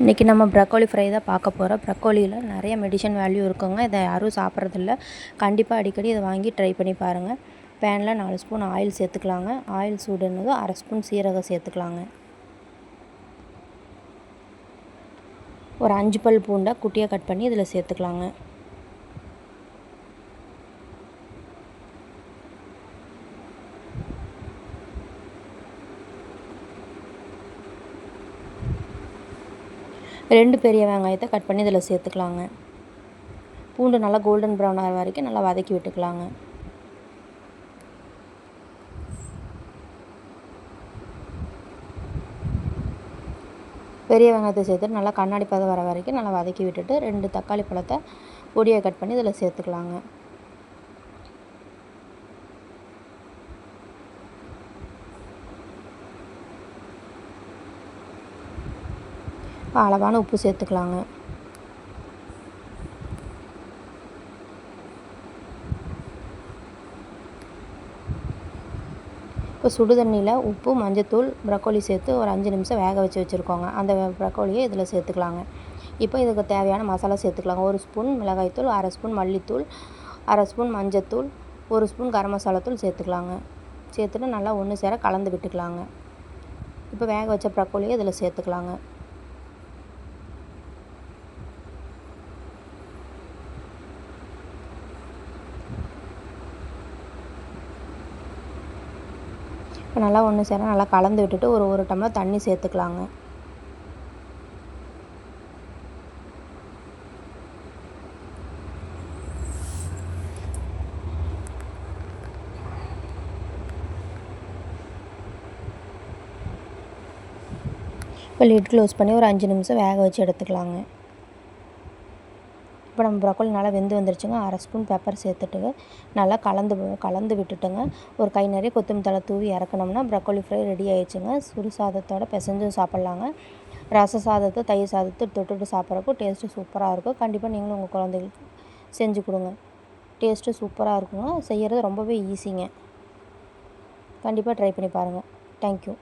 இன்றைக்கி நம்ம broccoli fry தான் பார்க்க போகிறோம். ப்ரக்கோலியில் நிறைய மெடிசன் வேல்யூ இருக்குங்க. இதை யாரும் சாப்பிட்றதில்ல. கண்டிப்பாக அடிக்கடி இதை வாங்கி ட்ரை பண்ணி பாருங்கள். பேனில் 4 ஸ்பூன் ஆயில் சேர்த்துக்கலாங்க. ஆயில் சூடுனதும் 1/2 ஸ்பூன் சீரகம் சேர்த்துக்கலாங்க. ஒரு 5 பல் பூண்டை குட்டியாக கட் பண்ணி இதில் சேர்த்துக்கலாங்க. ரெண்டு பெரிய வெங்காயத்தை கட் பண்ணி இதில் சேர்த்துக்கலாங்க. பூண்டு நல்லா கோல்டன் ப்ரௌன் ஆகிற வரைக்கும் நல்லா வதக்கி விட்டுக்கலாங்க. பெரிய வெங்காயத்தை சேர்த்துட்டு நல்லா கண்ணாடி பதம் வர வரைக்கும் நல்லா வதக்கி விட்டுட்டு 2 தக்காளி பழத்தை பொடியாக கட் பண்ணி இதில் சேர்த்துக்கலாங்க. அளவான உப்பு சேர்த்துக்கலாங்க. இப்போ சுடு தண்ணியில் உப்பு, மஞ்சத்தூள், ப்ரக்கோலி சேர்த்து ஒரு 5 நிமிஷம் வேக வச்சுருக்கோங்க. அந்த ப்ரக்கோலியை இதில் சேர்த்துக்கலாங்க. இப்போ இதுக்கு தேவையான மசாலா சேர்த்துக்கலாங்க. 1 ஸ்பூன் மிளகாய்த்தூள், 1/2 ஸ்பூன் மல்லித்தூள், 1/2 ஸ்பூன் மஞ்சத்தூள், 1 ஸ்பூன் கரம் மசாலா தூள் சேர்த்துக்கலாங்க. சேர்த்துட்டு நல்லா ஒன்று சேர கலந்து விட்டுக்கலாங்க. இப்போ வேக வச்ச ப்ரக்கோலியை இதில் சேர்த்துக்கலாங்க. இப்போ நல்லா ஒன்று சேர நல்லா கலந்து விட்டுட்டு ஒரு டம்ளர் தண்ணி சேர்த்துக்கலாங்க. இப்போ லிட் க்ளோஸ் பண்ணி ஒரு 5 நிமிஷம் வேக வச்சு எடுத்துக்கலாங்க. இப்போ நம்ம ப்ரக்கோலி நல்லா வெந்து வந்துருச்சுங்க. 1/2 ஸ்பூன் பெப்பர் சேர்த்துட்டு நல்லா கலந்து விட்டுட்டுங்க ஒரு கை நிறைய கொத்தமல்லி தழை தூவி இறக்குனோம்னா ப்ரக்கோலி ஃப்ரை ரெடி ஆயிடுச்சுங்க. சுடு சாதத்தோட பிசைஞ்சும் சாப்பிட்லாங்க. ரச சாதத்தை, தயிர் சாதத்தை தொட்டுட்டு சாப்பிட்றப்போ டேஸ்ட்டு சூப்பராக இருக்கும். கண்டிப்பாக நீங்களும் உங்கள் குழந்தைகளுக்கு செஞ்சு கொடுங்க. டேஸ்ட்டு சூப்பராக இருக்குங்க. செய்கிறது ரொம்பவே ஈஸிங்க. கண்டிப்பாக ட்ரை பண்ணி பாருங்கள். தேங்க்யூ.